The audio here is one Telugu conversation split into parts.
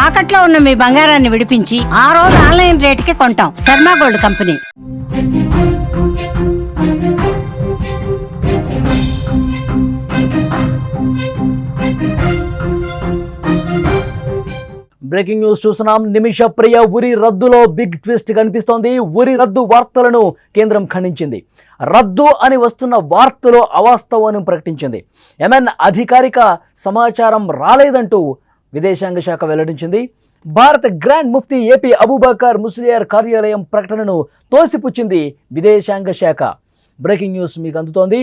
తాకట్లో ఉన్న మీ బంగారాన్ని విడిపించి ఆ రోజు ఆన్లైన్ రేటుకి కొంటాం. Sharma gold company. Breaking news చూస్తున్నాం. నిమిష ప్రియ ఉరి రద్దులో బిగ్ ట్విస్ట్ కనిపిస్తోంది. ఉరి రద్దు వార్తలను కేంద్రం ఖండించింది. రద్దు అని వస్తున్న వార్తలో అవాస్తవాన్ని ప్రకటించింది. ఎంఎన్ అధికారిక సమాచారం రాలేదంటూ విదేశాంగ శాఖ వెల్లడించింది. భారత గ్రాండ్ ముఫ్తీ ఏపీ అబూబకర్ ముస్లియార్ కార్యాలయం ప్రకటనను తోసిపుచ్చింది విదేశాంగ శాఖ. బ్రేకింగ్ న్యూస్ మీకు అందుతోంది.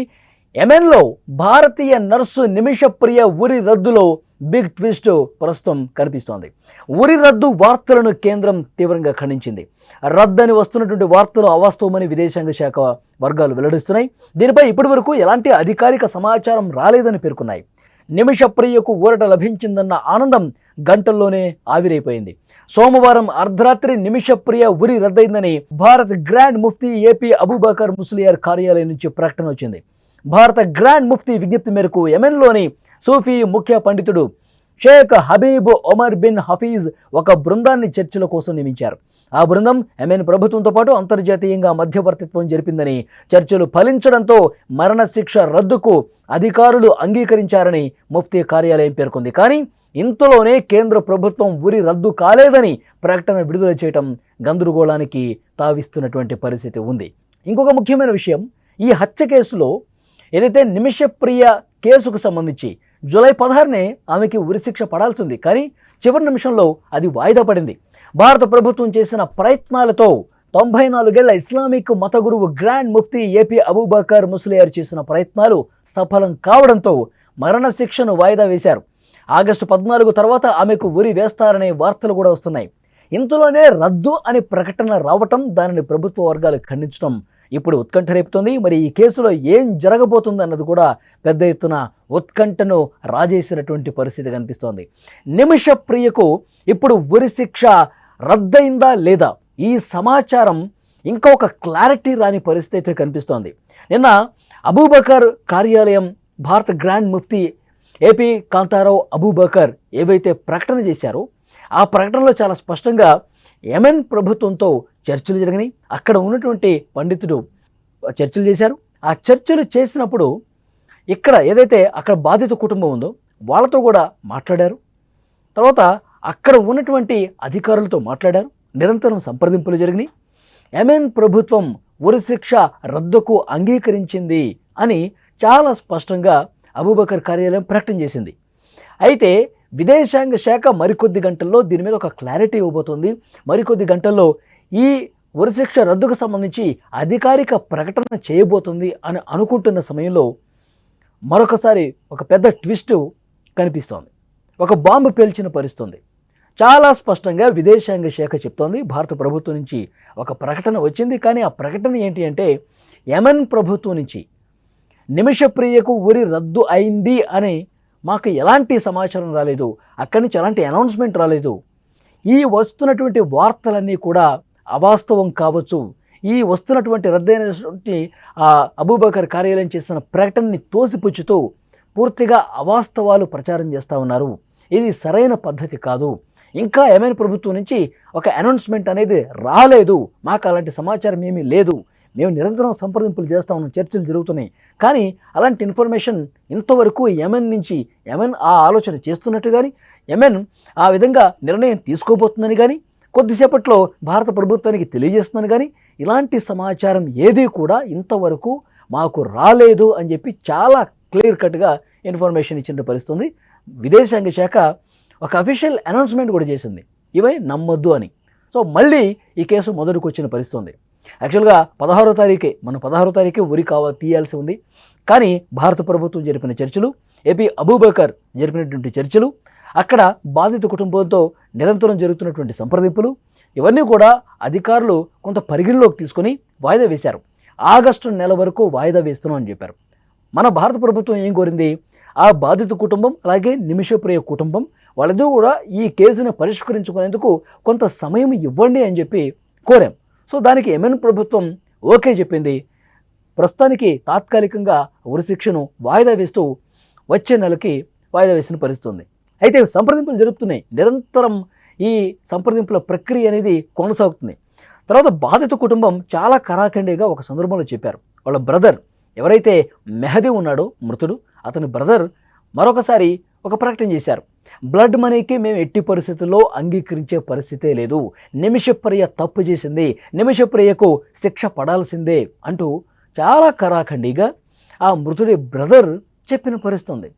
యెమెన్లో భారతీయ నర్సు నిమిష ప్రియ ఉరి రద్దులో బిగ్ ట్విస్ట్ ప్రస్తుతం కనిపిస్తోంది. ఉరి రద్దు వార్తలను కేంద్రం తీవ్రంగా ఖండించింది. రద్దని వస్తున్నటువంటి వార్తలు అవాస్తవమని విదేశాంగ శాఖ వర్గాలు వెల్లడిస్తున్నాయి. దీనిపై ఇప్పటివరకు ఎలాంటి అధికారిక సమాచారం రాలేదని పేర్కొన్నాయి. నిమిష ప్రియకు ఊరట లభించిందన్న ఆనందం గంటల్లోనే ఆవిరైపోయింది. సోమవారం అర్ధరాత్రి నిమిష ప్రియ ఉరి రద్దయిందని భారత గ్రాండ్ ముఫ్తీ ఏపీ అబూబకర్ ముస్లియార్ కార్యాలయం నుంచి ప్రకటన వచ్చింది. భారత గ్రాండ్ ముఫ్తీ విజ్ఞప్తి మేరకు యెమెన్లోని సూఫీ ముఖ్య పండితుడు షేక్ హబీబ్ ఒమర్ బిన్ హఫీజ్ ఒక బృందాన్ని చర్చల కోసం నియమించారు. ఆ బృందం యెమెన్ ప్రభుత్వంతో పాటు అంతర్జాతీయంగా మధ్యవర్తిత్వం జరిపిందని, చర్చలు ఫలించడంతో మరణశిక్ష రద్దుకు అధికారులు అంగీకరించారని ముఫ్తీ కార్యాలయం పేర్కొంది. కానీ ఇంతలోనే కేంద్ర ప్రభుత్వం ఉరి రద్దు కాలేదని ప్రకటన విడుదల చేయడం గందరగోళానికి తావిస్తున్నటువంటి పరిస్థితి ఉంది. ఇంకొక ముఖ్యమైన విషయం, ఈ హత్య కేసులో ఏదైతే నిమిష ప్రియ కేసుకు సంబంధించి జూలై 16నే ఆమెకి ఉరిశిక్ష పడాల్సింది. కానీ చివరి నిమిషంలో అది వాయిదా పడింది. భారత ప్రభుత్వం చేసిన ప్రయత్నాలతో 94 ఏళ్ల ఇస్లామిక్ మత గురువు గ్రాండ్ ముఫ్తీ ఏపీ అబూబకర్ ముస్లియార్ చేసిన ప్రయత్నాలు సఫలం కావడంతో మరణశిక్షను వాయిదా వేశారు. ఆగస్టు 14 తర్వాత ఆమెకు ఉరి వేస్తారనే వార్తలు కూడా వస్తున్నాయి. ఇంతలోనే రద్దు అని ప్రకటన రావటం, దానిని ప్రభుత్వ వర్గాలు ఖండించడం ఇప్పుడు ఉత్కంఠ రేపుతోంది. మరి ఈ కేసులో ఏం జరగబోతుంది అన్నది కూడా పెద్ద ఎత్తున ఉత్కంఠను రాజేసినటువంటి పరిస్థితి కనిపిస్తోంది. నిమిష ప్రియకు ఇప్పుడు ఉరిశిక్ష రద్దయిందా లేదా, ఈ సమాచారం ఇంకా ఒక క్లారిటీ రాని పరిస్థితి కనిపిస్తోంది. నిన్న అబూబకర్ కార్యాలయం భారత గ్రాండ్ ముఫ్తీ ఏపీ కాంతారావు అబూబకర్ ఏవైతే ప్రకటన చేశారో ఆ ప్రకటనలో చాలా స్పష్టంగా యెమెన్ ప్రభుత్వంతో చర్చలు జరిగినాయి. అక్కడ ఉన్నటువంటి పండితుడు చర్చలు చేశారు. ఆ చర్చలు చేసినప్పుడు ఇక్కడ ఏదైతే అక్కడ బాధిత కుటుంబం ఉందో వాళ్ళతో కూడా మాట్లాడారు. తర్వాత అక్కడ ఉన్నటువంటి అధికారులతో మాట్లాడారు. నిరంతరం సంప్రదింపులు జరిగినాయి. యెమెన్ ప్రభుత్వం ఉరిశిక్ష రద్దుకు అంగీకరించింది అని చాలా స్పష్టంగా అబూబకర్ కార్యాలయం ప్రకటన చేసింది. అయితే విదేశాంగ శాఖ మరికొద్ది గంటల్లో దీని మీద ఒక క్లారిటీ ఇవ్వబోతుంది. మరికొద్ది గంటల్లో ఈ ఉరిశిక్ష రద్దుకు సంబంధించి అధికారిక ప్రకటన చేయబోతుంది అని అనుకుంటున్న సమయంలో మరొకసారి ఒక పెద్ద ట్విస్ట్ కనిపిస్తోంది. ఒక బాంబు పేల్చిన పరిస్థితుంది. చాలా స్పష్టంగా విదేశాంగ శాఖ చెప్తోంది, భారత ప్రభుత్వం నుంచి ఒక ప్రకటన వచ్చింది. కానీ ఆ ప్రకటన ఏంటి అంటే, యెమెన్ ప్రభుత్వం నుంచి నిమిష ప్రియకు ఉరి రద్దు అయింది అని మాకు ఎలాంటి సమాచారం రాలేదు, అక్కడి నుంచి ఎలాంటి అనౌన్స్మెంట్ రాలేదు. ఈ వస్తున్నటువంటి వార్తలన్నీ కూడా అవాస్తవం కావచ్చు. ఈ వస్తున్నటువంటి రద్దయినటువంటి అబూబకర్ కార్యాలయం చేసిన ప్రకటనని తోసిపుచ్చుతూ పూర్తిగా అవాస్తవాలు ప్రచారం చేస్తూ ఉన్నారు. ఇది సరైన పద్ధతి కాదు. ఇంకా యెమెన్ ప్రభుత్వం నుంచి ఒక అనౌన్స్మెంట్ అనేది రాలేదు, మాకు అలాంటి సమాచారం ఏమీ లేదు, మేము నిరంతరం సంప్రదింపులు చేస్తూ ఉన్నాం, చర్చలు జరుగుతున్నాయి. కానీ అలాంటి ఇన్ఫర్మేషన్ ఇంతవరకు యెమెన్ నుంచి యెమెన్ ఆ ఆలోచన చేస్తున్నట్టు కానీ, యెమెన్ ఆ విధంగా నిర్ణయం తీసుకోబోతుందని కానీ, కొద్దిసేపట్లో భారత ప్రభుత్వానికి తెలియజేస్తుందని కానీ ఇలాంటి సమాచారం ఏది కూడా ఇంతవరకు మాకు రాలేదు అని చెప్పి చాలా క్లియర్ కట్గా ఇన్ఫర్మేషన్ ఇచ్చిన పరిస్థితుంది. విదేశాంగ శాఖ ఒక అఫీషియల్ అనౌన్స్మెంట్ కూడా చేసింది, ఇవే నమ్మొద్దు అని. సో మళ్ళీ ఈ కేసు మొదటికి వచ్చిన పరిస్థితుంది. యాక్చువల్గా 16వ తారీఖే ఉరి తీయాల్సి ఉంది. కానీ భారత ప్రభుత్వం జరిపిన చర్చలు, ఏపీ అబూబకర్ జరిపినటువంటి చర్చలు, అక్కడ బాధిత కుటుంబంతో నిరంతరం జరుగుతున్నటువంటి సంప్రదింపులు, ఇవన్నీ కూడా అధికారులు కొంత పరిగణలోకి తీసుకొని వాయిదా వేశారు. ఆగస్టు నెల వరకు వాయిదా వేస్తున్నాం అని చెప్పారు. మన భారత ప్రభుత్వం ఏం కోరింది, ఆ బాధిత కుటుంబం అలాగే నిమిషప్రియ కుటుంబం వాళ్ళతో కూడా ఈ కేసును పరిష్కరించుకునేందుకు కొంత సమయం ఇవ్వండి అని చెప్పి కోరాం. సో దానికి యెమెన్ ప్రభుత్వం ఓకే చెప్పింది. ప్రస్తుతానికి తాత్కాలికంగా ఉరిశిక్షను వాయిదా వేస్తూ వచ్చే నెలకి వాయిదా వేసిన పరిస్థితి ఉంది. అయితే సంప్రదింపులు జరుపుతున్నాయి. నిరంతరం ఈ సంప్రదింపుల ప్రక్రియ అనేది కొనసాగుతుంది. తర్వాత బాధిత కుటుంబం చాలా కరాఖండిగా ఒక సందర్భంలో చెప్పారు. వాళ్ళ బ్రదర్ ఎవరైతే మెహదీ ఉన్నాడో మృతుడు, అతని బ్రదర్ మరొకసారి ఒక ప్రకటన చేశారు. బ్లడ్ మనీకి మేము ఎట్టి పరిస్థితుల్లో అంగీకరించే పరిస్థితే లేదు, నిమిషప్రియ తప్పు చేసింది, నిమిషప్రియకు శిక్ష పడాల్సిందే అంటూ చాలా కరాఖండిగా ఆ మృతుడి బ్రదర్ చెప్పిన పరిస్థితి ఉంది.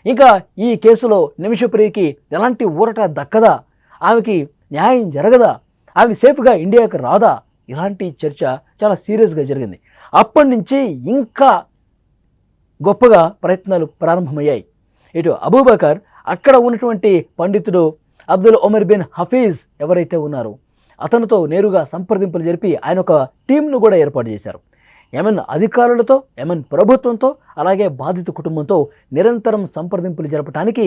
ఇంకా ఈ కేసులో నిమిషప్రియకి ఎలాంటి ఊరట దక్కదా, ఆమెకి న్యాయం జరగదా, ఆమె సేఫ్గా ఇండియాకి రాదా, ఇలాంటి చర్చ చాలా సీరియస్గా జరిగింది. అప్పటి నుంచి ఇంకా గొప్పగా ప్రయత్నాలు ప్రారంభమయ్యాయి. ఇటు అబూబకర్, అక్కడ ఉన్నటువంటి పండితుడు అబ్దుల్ ఒమర్ బిన్ హఫీజ్ ఎవరైతే ఉన్నారో అతనితో నేరుగా సంప్రదింపులు జరిపి ఆయన ఒక టీంను కూడా ఏర్పాటు చేశారు. యెమెన్ అధికారులతో, యెమెన్ ప్రభుత్వంతో, అలాగే బాధిత కుటుంబంతో నిరంతరం సంప్రదింపులు జరపడానికి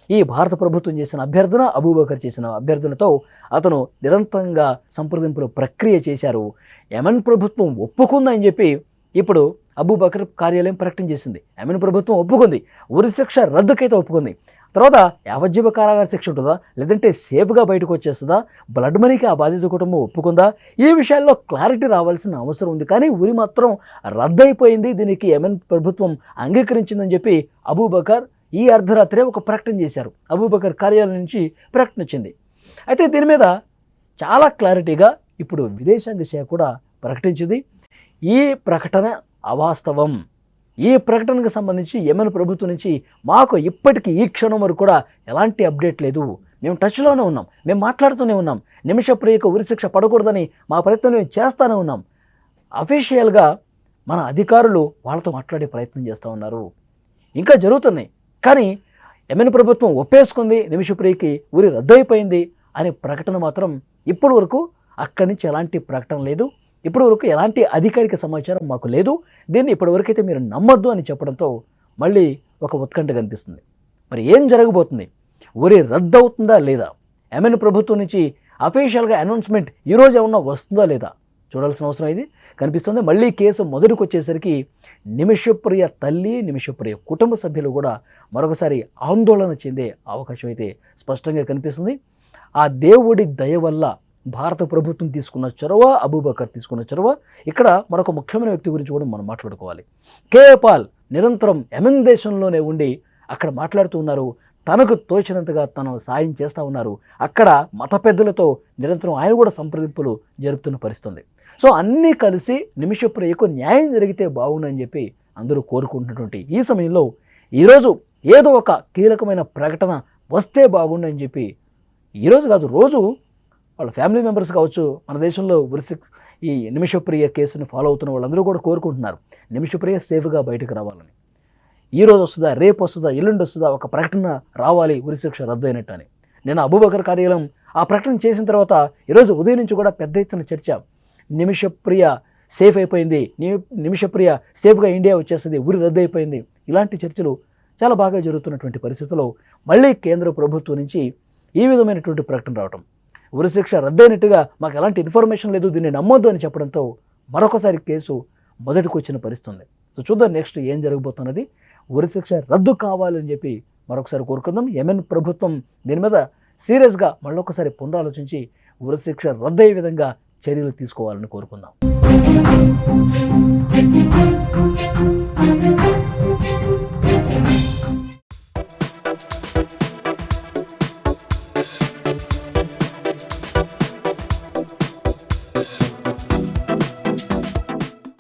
ఈ భారత ప్రభుత్వం చేసిన అభ్యర్థన, అబూబకర్ చేసిన అభ్యర్థనతో అతను నిరంతరంగా సంప్రదింపుల ప్రక్రియ చేశారు. యెమెన్ ప్రభుత్వం ఒప్పుకుందని చెప్పి ఇప్పుడు అబూబకర్ కార్యాలయం ప్రకటన చేసింది. యెమెన్ ప్రభుత్వం ఒప్పుకుంది, ఉరి శిక్ష రద్దుకైతే ఒప్పుకుంది. తర్వాత యావజ్జీవ కారాగార శిక్ష ఉంటుందా, లేదంటే సేఫ్గా బయటకు వచ్చేస్తుందా, బ్లడ్ మనీకి ఆ బాధిత కుటుంబం ఒప్పుకుందా, ఈ విషయాల్లో క్లారిటీ రావాల్సిన అవసరం ఉంది. కానీ ఉరి మాత్రం రద్దయిపోయింది, దీనికి యెమెన్ ప్రభుత్వం అంగీకరించిందని చెప్పి అబూబకర్ ఈ అర్ధరాత్రే ఒక ప్రకటన చేశారు. అబూబకర్ కార్యాలయం నుంచి ప్రకటన వచ్చింది. అయితే దీని మీద చాలా క్లారిటీగా ఇప్పుడు విదేశాంగ శాఖ కూడా ప్రకటించింది. ఈ ప్రకటన అవాస్తవం. ఈ ప్రకటనకు సంబంధించి యెమెన్ ప్రభుత్వం నుంచి మాకు ఇప్పటికీ ఈ క్షణం వరకు కూడా ఎలాంటి అప్డేట్ లేదు. మేము టచ్లోనే ఉన్నాం, మేము మాట్లాడుతూనే ఉన్నాం, నిమిషప్రియకు ఉరిశిక్ష పడకూడదని మా ప్రయత్నం మేము చేస్తూనే ఉన్నాం. అఫీషియల్గా మన అధికారులు వాళ్ళతో మాట్లాడే ప్రయత్నం చేస్తూ ఉన్నారు, ఇంకా జరుగుతున్నాయి. కానీ యెమెన్ ప్రభుత్వం ఒప్పేసుకుంది, నిమిషప్రియకి ఉరి రద్దయిపోయింది అనే ప్రకటన మాత్రం ఇప్పటి వరకు అక్కడి నుంచి ఎలాంటి ప్రకటన లేదు, ఇప్పటి వరకు ఎలాంటి అధికారిక సమాచారం మాకు లేదు, దీన్ని ఇప్పటివరకైతే మీరు నమ్మొద్దు అని చెప్పడంతో మళ్ళీ ఒక ఉత్కంఠ కనిపిస్తుంది. మరి ఏం జరగబోతుంది? ఉరి రద్దు అవుతుందా లేదా? యెమెన్ ప్రభుత్వం నుంచి అఫీషియల్గా అనౌన్స్మెంట్ ఈరోజు ఏమన్నా వస్తుందా లేదా చూడాల్సిన అవసరం ఇది కనిపిస్తుంది. మళ్ళీ కేసు మొదటికి వచ్చేసరికి నిమిషప్రియ తల్లి, నిమిషప్రియ కుటుంబ సభ్యులు కూడా మరొకసారి ఆందోళన చెందే అవకాశం అయితే స్పష్టంగా కనిపిస్తుంది. ఆ దేవుడి దయ వల్ల భారత ప్రభుత్వం తీసుకున్న చొరవ, అబూబకర్ తీసుకున్న చొరవ. ఇక్కడ మరొక ముఖ్యమైన వ్యక్తి గురించి కూడా మనం మాట్లాడుకోవాలి. కేఏ పాల్ నిరంతరం యెమెన్ దేశంలోనే ఉండి అక్కడ మాట్లాడుతూ ఉన్నారు, తనకు తోచినంతగా తను సాయం చేస్తూ ఉన్నారు. అక్కడ మత పెద్దలతో నిరంతరం ఆయన కూడా సంప్రదింపులు జరుపుతున్న పరిస్థితుంది. సో అన్నీ కలిసి నిమిషప్రియకు న్యాయం జరిగితే బాగుండని చెప్పి అందరూ కోరుకుంటున్నటువంటి ఈ సమయంలో ఈరోజు ఏదో ఒక కీలకమైన ప్రకటన వస్తే బాగుండని చెప్పి ఈరోజు కాదు, రోజు వాళ్ళ ఫ్యామిలీ మెంబర్స్ కావచ్చు, మన దేశంలో ఈ నిమిషప్రియ కేసుని ఫాలో అవుతున్న వాళ్ళందరూ కూడా కోరుకుంటున్నారు నిమిషప్రియ సేఫ్గా బయటకు రావాలని. ఈరోజు వస్తుందా, రేపు వస్తుందా, ఎల్లుండి వస్తుందా ఒక ప్రకటన రావాలి ఉరిశిక్ష రద్దు అయినట్టు అని. నేను అబూబకర్ కార్యాలయం ఆ ప్రకటన చేసిన తర్వాత ఈరోజు ఉదయం నుంచి కూడా పెద్ద ఎత్తున చర్చ, నిమిషప్రియ సేఫ్ అయిపోయింది, నిమిషప్రియ సేఫ్గా ఇండియా వచ్చేస్తుంది, ఉరి రద్దు అయిపోయింది, ఇలాంటి చర్చలు చాలా బాగా జరుగుతున్నటువంటి పరిస్థితుల్లో మళ్ళీ కేంద్ర ప్రభుత్వం నుంచి ఈ విధమైనటువంటి ప్రకటన రావటం, ఉరిశిక్ష రద్దయినట్టుగా మాకు ఎలాంటి ఇన్ఫర్మేషన్ లేదు, దీన్ని నమ్మొద్దు అని చెప్పడంతో మరొకసారి కేసు మొదటికి వచ్చిన పరిస్థితుంది. సో చూద్దాం నెక్స్ట్ ఏం జరగబోతున్నది. ఉరిశిక్ష రద్దు కావాలని చెప్పి మరొకసారి కోరుకుందాం. యెమెన్ ప్రభుత్వం దీని మీద సీరియస్గా మళ్ళొకసారి పునరాలోచించి ఉరిశిక్ష రద్దయ్యే విధంగా చర్యలు తీసుకోవాలని కోరుకుందాం.